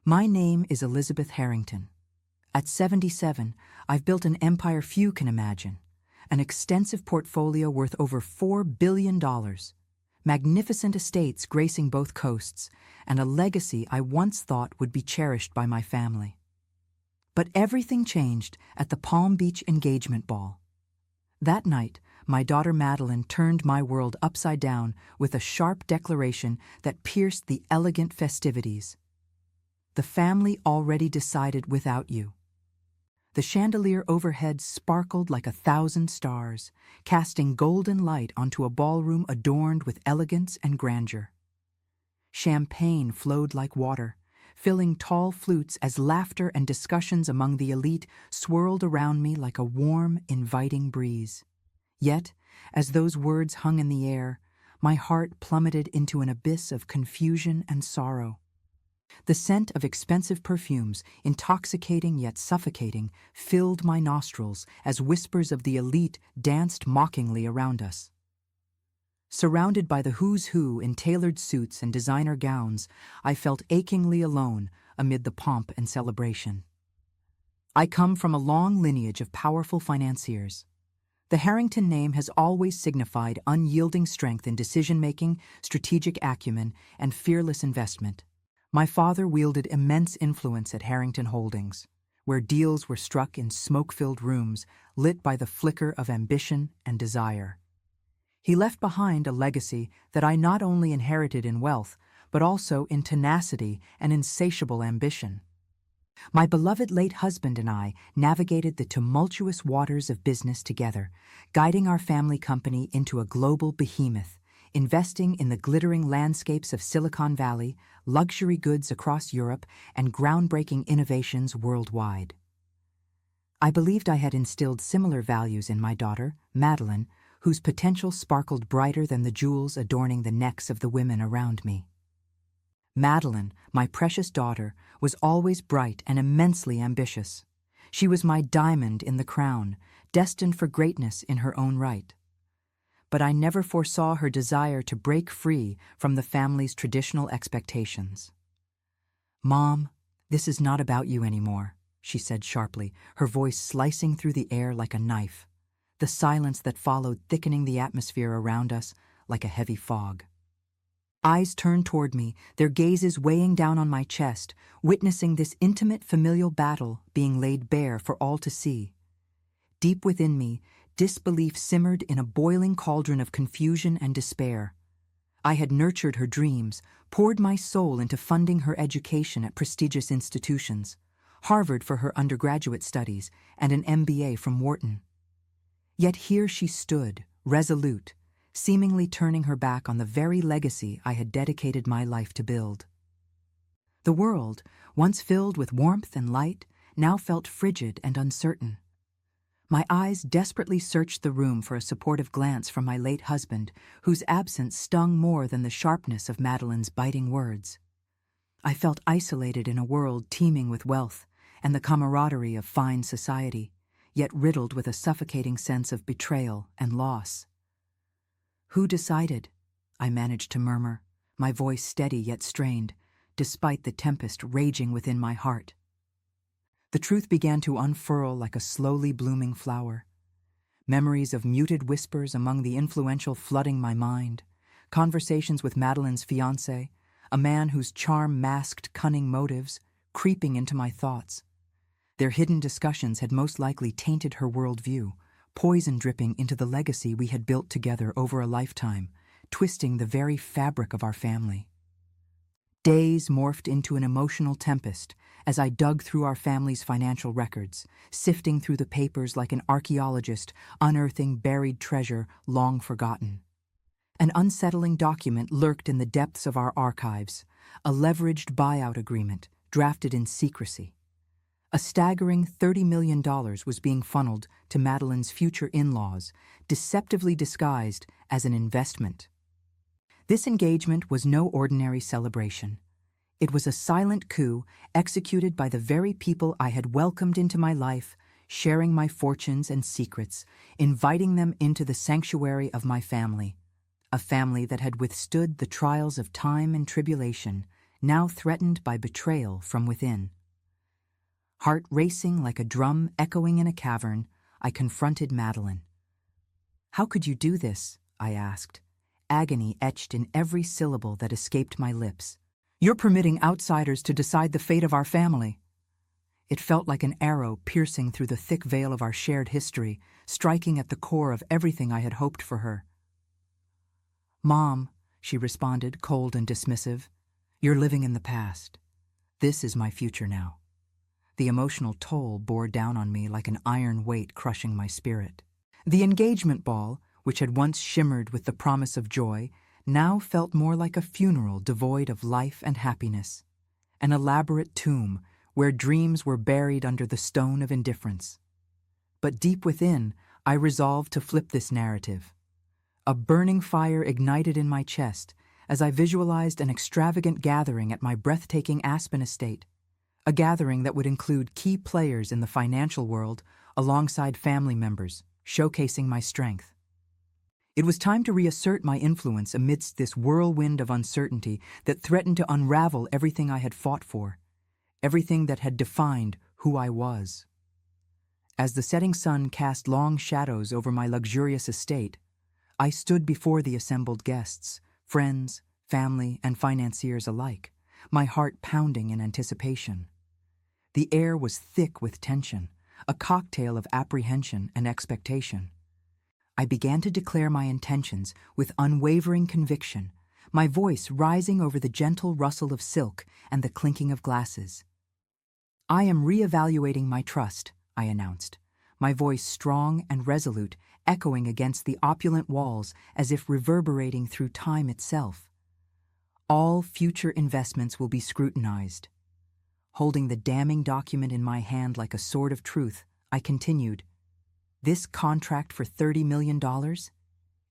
My name is Elizabeth Harrington. At 77, I've built an empire few can imagine, an extensive portfolio worth over $4 billion, magnificent estates gracing both coasts, and a legacy I once thought would be cherished by my family. But everything changed at the Palm Beach engagement ball. That night, my daughter Madeline turned my world upside down with a sharp declaration that pierced the elegant festivities. "The family already decided without you." The chandelier overhead sparkled like 1,000 stars, casting golden light onto a ballroom adorned with elegance and grandeur. Champagne flowed like water, filling tall flutes as laughter and discussions among the elite swirled around me like a warm, inviting breeze. Yet, as those words hung in the air, my heart plummeted into an abyss of confusion and sorrow. The scent of expensive perfumes, intoxicating yet suffocating, filled my nostrils as whispers of the elite danced mockingly around us. Surrounded by the who's who in tailored suits and designer gowns, I felt achingly alone amid the pomp and celebration. I come from a long lineage of powerful financiers. The Harrington name has always signified unyielding strength in decision-making, strategic acumen, and fearless investment. My father wielded immense influence at Harrington Holdings, where deals were struck in smoke-filled rooms lit by the flicker of ambition and desire. He left behind a legacy that I not only inherited in wealth, but also in tenacity and insatiable ambition. My beloved late husband and I navigated the tumultuous waters of business together, guiding our family company into a global behemoth, investing in the glittering landscapes of Silicon Valley, luxury goods across Europe, and groundbreaking innovations worldwide. I believed I had instilled similar values in my daughter, Madeline, whose potential sparkled brighter than the jewels adorning the necks of the women around me. Madeline, my precious daughter, was always bright and immensely ambitious. She was my diamond in the crown, destined for greatness in her own right. But I never foresaw her desire to break free from the family's traditional expectations. "Mom, this is not about you anymore," she said sharply, her voice slicing through the air like a knife, the silence that followed thickening the atmosphere around us like a heavy fog. Eyes turned toward me, their gazes weighing down on my chest, witnessing this intimate familial battle being laid bare for all to see. Deep within me, disbelief simmered in a boiling cauldron of confusion and despair. I had nurtured her dreams, poured my soul into funding her education at prestigious institutions, Harvard for her undergraduate studies, and an MBA from Wharton. Yet here she stood, resolute, seemingly turning her back on the very legacy I had dedicated my life to build. The world, once filled with warmth and light, now felt frigid and uncertain. My eyes desperately searched the room for a supportive glance from my late husband, whose absence stung more than the sharpness of Madeline's biting words. I felt isolated in a world teeming with wealth and the camaraderie of fine society, yet riddled with a suffocating sense of betrayal and loss. "Who decided?" I managed to murmur, my voice steady yet strained, despite the tempest raging within my heart. The truth began to unfurl like a slowly blooming flower. Memories of muted whispers among the influential flooding my mind, conversations with Madeline's fiancé, a man whose charm masked cunning motives, creeping into my thoughts. Their hidden discussions had most likely tainted her worldview, poison dripping into the legacy we had built together over a lifetime, twisting the very fabric of our family. Days morphed into an emotional tempest as I dug through our family's financial records, sifting through the papers like an archaeologist unearthing buried treasure long forgotten. An unsettling document lurked in the depths of our archives, a leveraged buyout agreement drafted in secrecy. A staggering $30 million was being funneled to Madeline's future in-laws, deceptively disguised as an investment. This engagement was no ordinary celebration. It was a silent coup executed by the very people I had welcomed into my life, sharing my fortunes and secrets, inviting them into the sanctuary of my family, a family that had withstood the trials of time and tribulation now threatened by betrayal from within. Heart racing like a drum echoing in a cavern, I confronted Madeline. "How could you do this?" I asked, agony etched in every syllable that escaped my lips. "You're permitting outsiders to decide the fate of our family." It felt like an arrow piercing through the thick veil of our shared history, striking at the core of everything I had hoped for her. "Mom," she responded, cold and dismissive, "you're living in the past. This is my future now." The emotional toll bore down on me like an iron weight crushing my spirit. The engagement ball, which had once shimmered with the promise of joy, now felt more like a funeral devoid of life and happiness, an elaborate tomb where dreams were buried under the stone of indifference. But deep within, I resolved to flip this narrative. A burning fire ignited in my chest as I visualized an extravagant gathering at my breathtaking Aspen estate, a gathering that would include key players in the financial world alongside family members, showcasing my strength. It was time to reassert my influence amidst this whirlwind of uncertainty that threatened to unravel everything I had fought for, everything that had defined who I was. As the setting sun cast long shadows over my luxurious estate, I stood before the assembled guests, friends, family, and financiers alike, my heart pounding in anticipation. The air was thick with tension, a cocktail of apprehension and expectation. I began to declare my intentions with unwavering conviction, my voice rising over the gentle rustle of silk and the clinking of glasses. "I am reevaluating my trust," I announced, my voice strong and resolute, echoing against the opulent walls as if reverberating through time itself. "All future investments will be scrutinized." Holding the damning document in my hand like a sword of truth, I continued, "This contract for $30 million?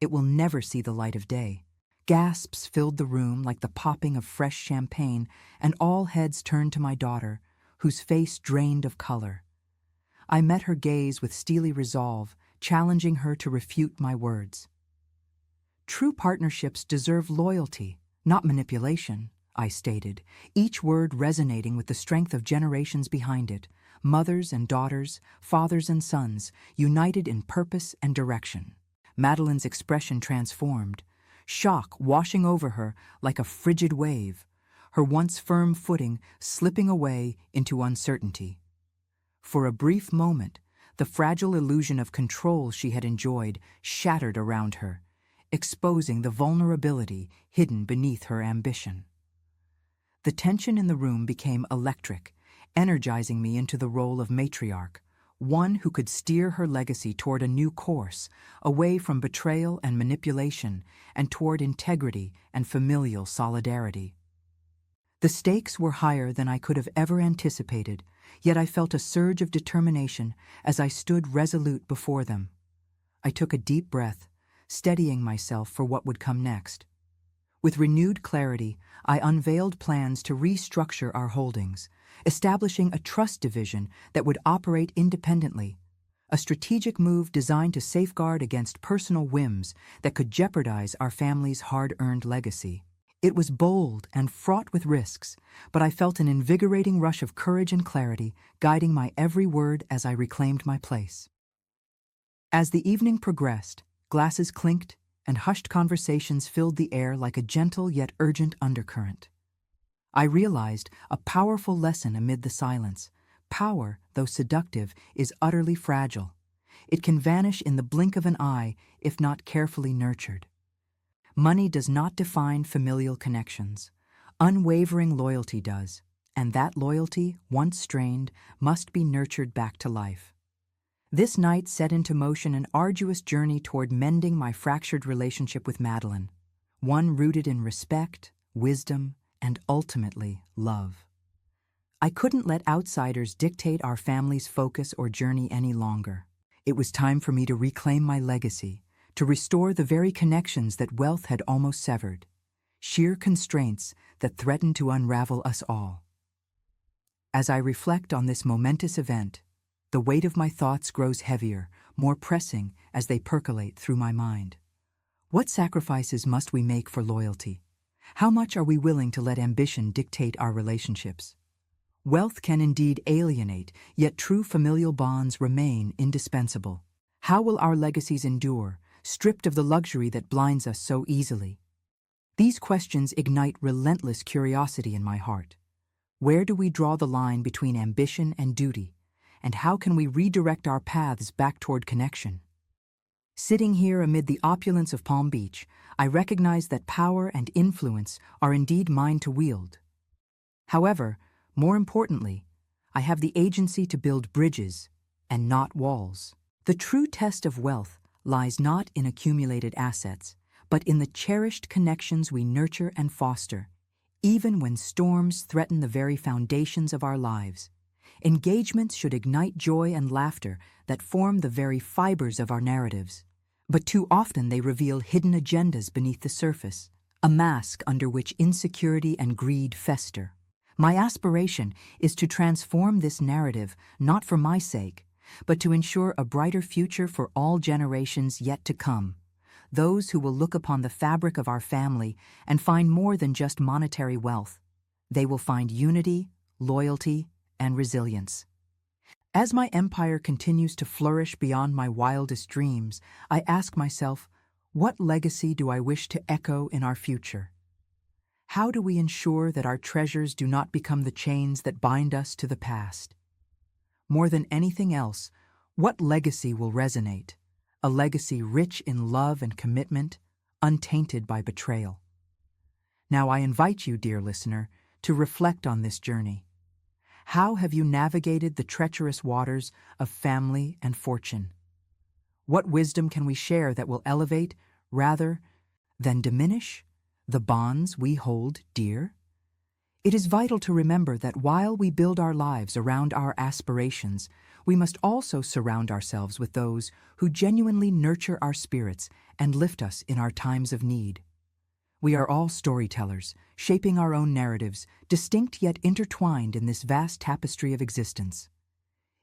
It will never see the light of day." Gasps filled the room like the popping of fresh champagne, and all heads turned to my daughter, whose face drained of color. I met her gaze with steely resolve, challenging her to refute my words. "True partnerships deserve loyalty, not manipulation," I stated, each word resonating with the strength of generations behind it, mothers and daughters, fathers and sons, united in purpose and direction. Madeline's expression transformed, shock washing over her like a frigid wave, her once firm footing slipping away into uncertainty. For a brief moment, the fragile illusion of control she had enjoyed shattered around her, exposing the vulnerability hidden beneath her ambition. The tension in the room became electric, energizing me into the role of matriarch, one who could steer her legacy toward a new course, away from betrayal and manipulation, and toward integrity and familial solidarity. The stakes were higher than I could have ever anticipated, yet I felt a surge of determination as I stood resolute before them. I took a deep breath, steadying myself for what would come next. With renewed clarity, I unveiled plans to restructure our holdings, establishing a trust division that would operate independently, a strategic move designed to safeguard against personal whims that could jeopardize our family's hard-earned legacy. It was bold and fraught with risks, but I felt an invigorating rush of courage and clarity guiding my every word as I reclaimed my place. As the evening progressed, glasses clinked, and hushed conversations filled the air like a gentle yet urgent undercurrent. I realized a powerful lesson amid the silence. Power, though seductive, is utterly fragile. It can vanish in the blink of an eye if not carefully nurtured. Money does not define familial connections. Unwavering loyalty does, and that loyalty, once strained, must be nurtured back to life. This night set into motion an arduous journey toward mending my fractured relationship with Madeline, one rooted in respect, wisdom, and ultimately love. I couldn't let outsiders dictate our family's focus or journey any longer. It was time for me to reclaim my legacy, to restore the very connections that wealth had almost severed, sheer constraints that threatened to unravel us all. As I reflect on this momentous event, the weight of my thoughts grows heavier, more pressing as they percolate through my mind. What sacrifices must we make for loyalty? How much are we willing to let ambition dictate our relationships? Wealth can indeed alienate, yet true familial bonds remain indispensable. How will our legacies endure, stripped of the luxury that blinds us so easily? These questions ignite relentless curiosity in my heart. Where do we draw the line between ambition and duty, and how can we redirect our paths back toward connection? Sitting here amid the opulence of Palm Beach, I recognize that power and influence are indeed mine to wield. However, more importantly, I have the agency to build bridges and not walls. The true test of wealth lies not in accumulated assets, but in the cherished connections we nurture and foster, even when storms threaten the very foundations of our lives. Engagements should ignite joy and laughter that form the very fibers of our narratives. But too often they reveal hidden agendas beneath the surface, a mask under which insecurity and greed fester. My aspiration is to transform this narrative not for my sake, but to ensure a brighter future for all generations yet to come, those who will look upon the fabric of our family and find more than just monetary wealth. They will find unity, loyalty, and resilience. As my empire continues to flourish beyond my wildest dreams, I ask myself, what legacy do I wish to echo in our future? How do we ensure that our treasures do not become the chains that bind us to the past? More than anything else, what legacy will resonate? A legacy rich in love and commitment, untainted by betrayal. Now I invite you, dear listener, to reflect on this journey. How have you navigated the treacherous waters of family and fortune? What wisdom can we share that will elevate, rather than diminish, the bonds we hold dear? It is vital to remember that while we build our lives around our aspirations, we must also surround ourselves with those who genuinely nurture our spirits and lift us in our times of need. We are all storytellers, shaping our own narratives, distinct yet intertwined in this vast tapestry of existence.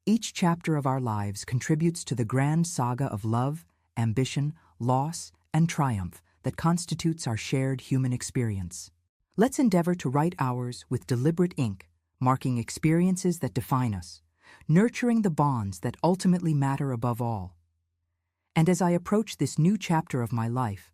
Each chapter of our lives contributes to the grand saga of love, ambition, loss, and triumph that constitutes our shared human experience. Let's endeavor to write ours with deliberate ink, marking experiences that define us, nurturing the bonds that ultimately matter above all. And as I approach this new chapter of my life,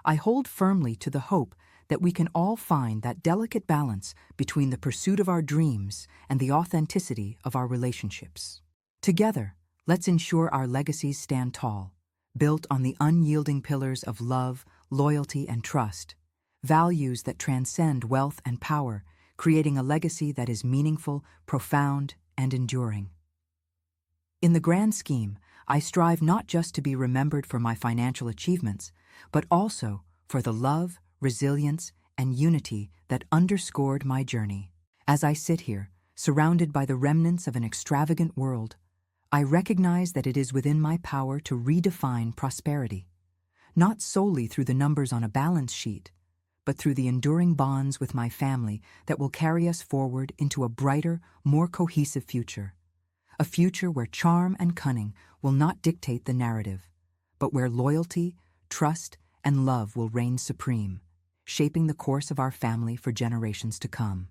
I hold firmly to the hope that we can all find that delicate balance between the pursuit of our dreams and the authenticity of our relationships. Together, let's ensure our legacies stand tall, built on the unyielding pillars of love, loyalty, and trust, values that transcend wealth and power, creating a legacy that is meaningful, profound, and enduring. In the grand scheme, I strive not just to be remembered for my financial achievements, but also for the love, resilience, and unity that underscored my journey. As I sit here, surrounded by the remnants of an extravagant world, I recognize that it is within my power to redefine prosperity, not solely through the numbers on a balance sheet, but through the enduring bonds with my family that will carry us forward into a brighter, more cohesive future. A future where charm and cunning will not dictate the narrative, but where loyalty, trust, and love will reign supreme, shaping the course of our family for generations to come.